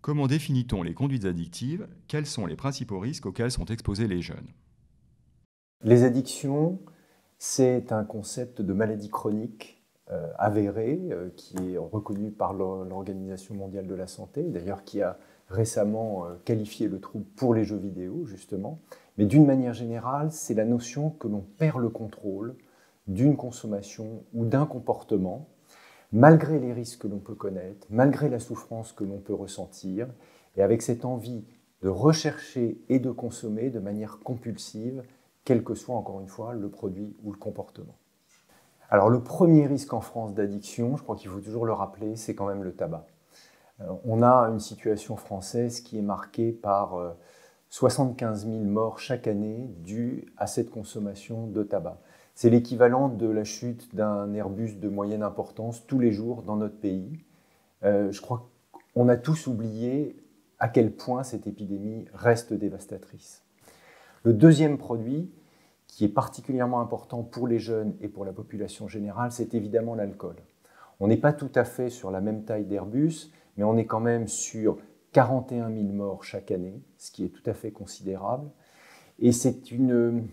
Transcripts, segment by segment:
Comment définit-on les conduites addictives? Quels sont les principaux risques auxquels sont exposés les jeunes? Les addictions, c'est un concept de maladie chronique avéré, qui est reconnu par l'Organisation mondiale de la santé, d'ailleurs qui a récemment qualifié le trouble pour les jeux vidéo, justement. Mais d'une manière générale, c'est la notion que l'on perd le contrôle d'une consommation ou d'un comportement, malgré les risques que l'on peut connaître, malgré la souffrance que l'on peut ressentir, et avec cette envie de rechercher et de consommer de manière compulsive, quel que soit, encore une fois, le produit ou le comportement. Alors le premier risque en France d'addiction, je crois qu'il faut toujours le rappeler, c'est quand même le tabac. On a une situation française qui est marquée par 75 000 morts chaque année dues à cette consommation de tabac. C'est l'équivalent de la chute d'un Airbus de moyenne importance tous les jours dans notre pays. Je crois qu'on a tous oublié à quel point cette épidémie reste dévastatrice. Le deuxième produit, qui est particulièrement important pour les jeunes et pour la population générale, c'est évidemment l'alcool. On n'est pas tout à fait sur la même taille d'Airbus, mais on est quand même sur 41 000 morts chaque année, ce qui est tout à fait considérable. Et c'est une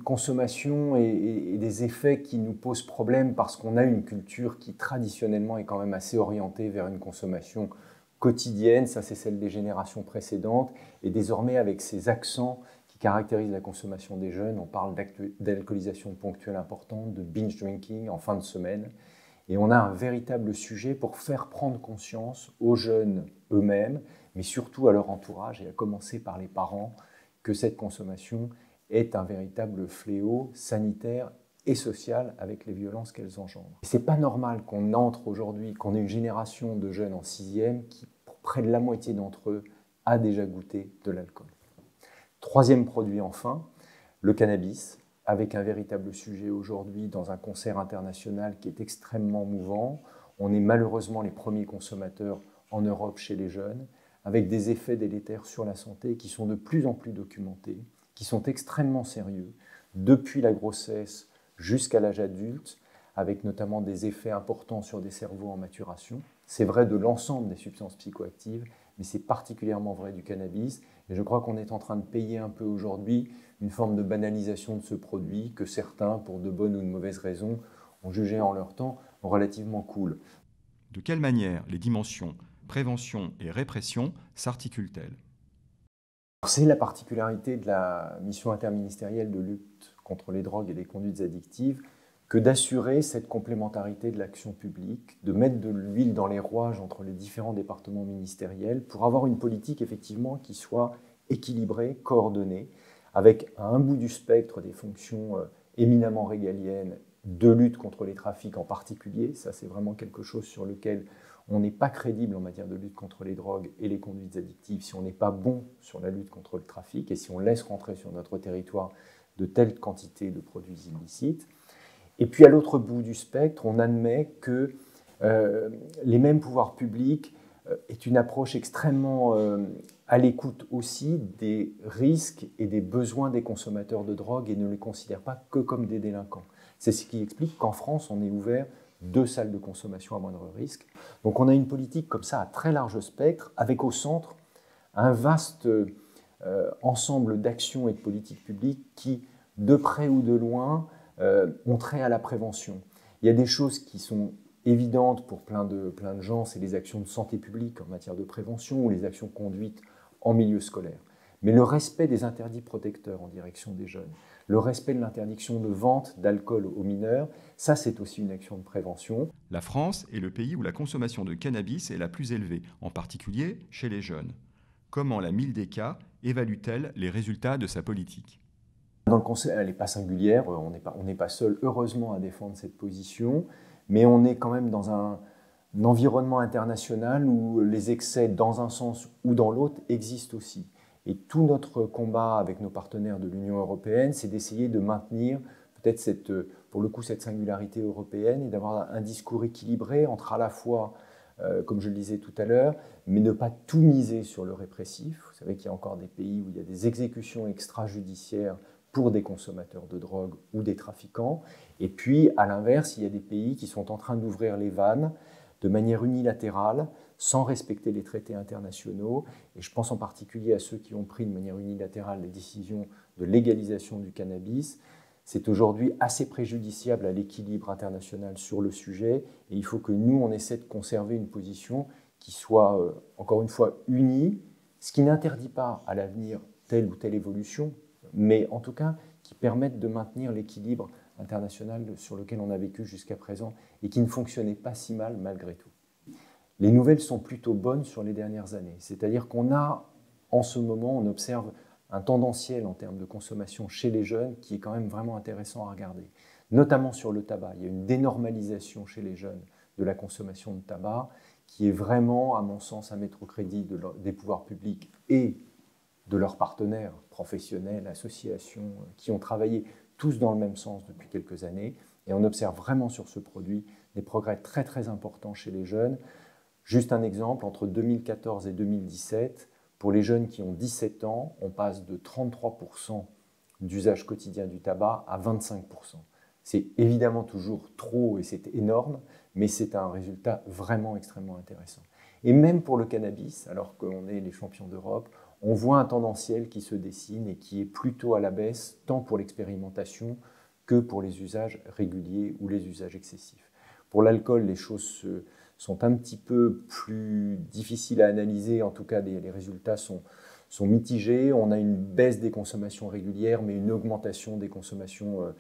consommation et des effets qui nous posent problème parce qu'on a une culture qui traditionnellement est quand même assez orientée vers une consommation quotidienne, ça c'est celle des générations précédentes, et désormais avec ces accents qui caractérisent la consommation des jeunes, on parle d'alcoolisation ponctuelle importante, de binge drinking en fin de semaine, et on a un véritable sujet pour faire prendre conscience aux jeunes eux-mêmes, mais surtout à leur entourage, et à commencer par les parents, que cette consommation est un véritable fléau sanitaire et social avec les violences qu'elles engendrent. Ce n'est pas normal qu'on entre aujourd'hui, qu'on ait une génération de jeunes en sixième qui, pour près de la moitié d'entre eux, a déjà goûté de l'alcool. Troisième produit enfin, le cannabis, avec un véritable sujet aujourd'hui dans un concert international qui est extrêmement mouvant. On est malheureusement les premiers consommateurs en Europe chez les jeunes, avec des effets délétères sur la santé qui sont de plus en plus documentés, qui sont extrêmement sérieux, depuis la grossesse jusqu'à l'âge adulte, avec notamment des effets importants sur des cerveaux en maturation. C'est vrai de l'ensemble des substances psychoactives, mais c'est particulièrement vrai du cannabis. Et je crois qu'on est en train de payer un peu aujourd'hui une forme de banalisation de ce produit que certains, pour de bonnes ou de mauvaises raisons, ont jugé en leur temps relativement cool. De quelle manière les dimensions prévention et répression s'articulent-elles? C'est la particularité de la mission interministérielle de lutte contre les drogues et les conduites addictives que d'assurer cette complémentarité de l'action publique, de mettre de l'huile dans les rouages entre les différents départements ministériels pour avoir une politique effectivement qui soit équilibrée, coordonnée, avec à un bout du spectre des fonctions éminemment régaliennes de lutte contre les trafics en particulier. Ça, c'est vraiment quelque chose sur lequel on n'est pas crédible en matière de lutte contre les drogues et les conduites addictives si on n'est pas bon sur la lutte contre le trafic et si on laisse rentrer sur notre territoire de telles quantités de produits illicites. Et puis à l'autre bout du spectre, on admet que les mêmes pouvoirs publics est une approche extrêmement à l'écoute aussi des risques et des besoins des consommateurs de drogue et ne les considère pas que comme des délinquants. C'est ce qui explique qu'en France, on ait ouvert 2 salles de consommation à moindre risque. Donc on a une politique comme ça à très large spectre, avec au centre un vaste ensemble d'actions et de politiques publiques qui, de près ou de loin, ont trait à la prévention. Il y a des choses qui sont évidentes pour plein de gens, c'est les actions de santé publique en matière de prévention ou les actions conduites en milieu scolaire. Mais le respect des interdits protecteurs en direction des jeunes, le respect de l'interdiction de vente d'alcool aux mineurs, ça c'est aussi une action de prévention. La France est le pays où la consommation de cannabis est la plus élevée, en particulier chez les jeunes. Comment la Mildeca évalue-t-elle les résultats de sa politique? Dans le conseil, elle n'est pas singulière, on n'est pas seul heureusement à défendre cette position, mais on est quand même dans un environnement international où les excès dans un sens ou dans l'autre existent aussi. Et tout notre combat avec nos partenaires de l'Union européenne, c'est d'essayer de maintenir peut-être pour le coup cette singularité européenne et d'avoir un discours équilibré entre à la fois, comme je le disais tout à l'heure, mais ne pas tout miser sur le répressif. Vous savez qu'il y a encore des pays où il y a des exécutions extrajudiciaires pour des consommateurs de drogue ou des trafiquants. Et puis, à l'inverse, il y a des pays qui sont en train d'ouvrir les vannes de manière unilatérale, sans respecter les traités internationaux. Et je pense en particulier à ceux qui ont pris de manière unilatérale les décisions de légalisation du cannabis. C'est aujourd'hui assez préjudiciable à l'équilibre international sur le sujet. Et il faut que nous, on essaie de conserver une position qui soit, encore une fois, unie, ce qui n'interdit pas à l'avenir telle ou telle évolution, mais en tout cas qui permette de maintenir l'équilibre international sur lequel on a vécu jusqu'à présent et qui ne fonctionnait pas si mal malgré tout. Les nouvelles sont plutôt bonnes sur les dernières années, c'est-à-dire qu'on a, en ce moment, on observe un tendanciel en termes de consommation chez les jeunes qui est quand même vraiment intéressant à regarder, notamment sur le tabac. Il y a une dénormalisation chez les jeunes de la consommation de tabac qui est vraiment, à mon sens, à mettre au crédit des pouvoirs publics et de leurs partenaires professionnels, associations, qui ont travaillé tous dans le même sens depuis quelques années. Et on observe vraiment sur ce produit des progrès très très importants chez les jeunes. Juste un exemple, entre 2014 et 2017, pour les jeunes qui ont 17 ans, on passe de 33% d'usage quotidien du tabac à 25%. C'est évidemment toujours trop et c'est énorme, mais c'est un résultat vraiment extrêmement intéressant. Et même pour le cannabis, alors qu'on est les champions d'Europe, on voit un tendanciel qui se dessine et qui est plutôt à la baisse, tant pour l'expérimentation que pour les usages réguliers ou les usages excessifs. Pour l'alcool, les choses sont un petit peu plus difficiles à analyser, en tout cas les résultats sont mitigés. On a une baisse des consommations régulières, mais une augmentation des consommations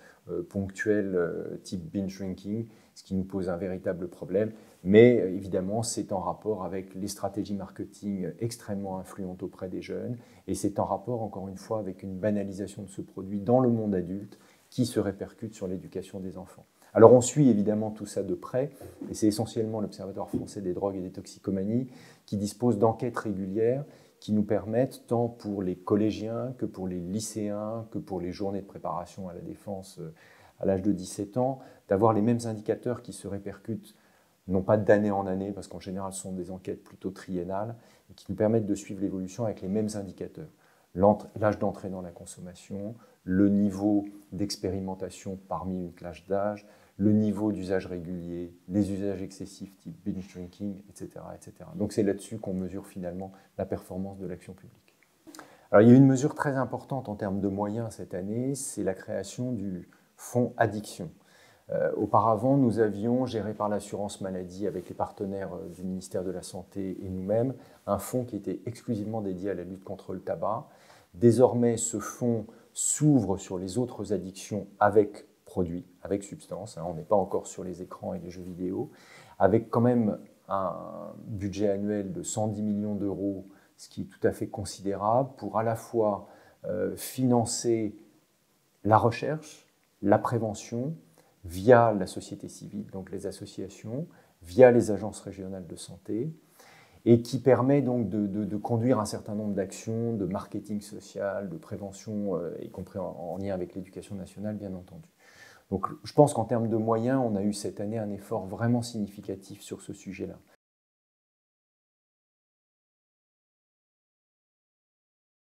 ponctuelles type binge drinking, ce qui nous pose un véritable problème. Mais évidemment, c'est en rapport avec les stratégies marketing extrêmement influentes auprès des jeunes et c'est en rapport, encore une fois, avec une banalisation de ce produit dans le monde adulte qui se répercute sur l'éducation des enfants. Alors on suit évidemment tout ça de près et c'est essentiellement l'Observatoire français des drogues et des toxicomanies qui dispose d'enquêtes régulières qui nous permettent, tant pour les collégiens que pour les lycéens, que pour les journées de préparation à la défense à l'âge de 17 ans, d'avoir les mêmes indicateurs qui se répercutent non pas d'année en année, parce qu'en général, ce sont des enquêtes plutôt triennales, et qui nous permettent de suivre l'évolution avec les mêmes indicateurs. L'âge d'entrée dans la consommation, le niveau d'expérimentation parmi une classe d'âge, le niveau d'usage régulier, les usages excessifs type binge drinking, etc. etc. Donc c'est là-dessus qu'on mesure finalement la performance de l'action publique. Alors il y a une mesure très importante en termes de moyens cette année, c'est la création du fonds addiction. Auparavant, nous avions, géré par l'assurance maladie avec les partenaires du ministère de la Santé et nous-mêmes, un fonds qui était exclusivement dédié à la lutte contre le tabac. Désormais, ce fonds s'ouvre sur les autres addictions avec produits, avec substances. On n'est pas encore sur les écrans et les jeux vidéo, avec quand même un budget annuel de 110 millions d'euros, ce qui est tout à fait considérable pour à la fois financer la recherche, la prévention, via la société civile, donc les associations, via les agences régionales de santé, et qui permet donc de conduire un certain nombre d'actions de marketing social, de prévention, y compris en lien avec l'éducation nationale, bien entendu. Donc je pense qu'en termes de moyens, on a eu cette année un effort vraiment significatif sur ce sujet-là.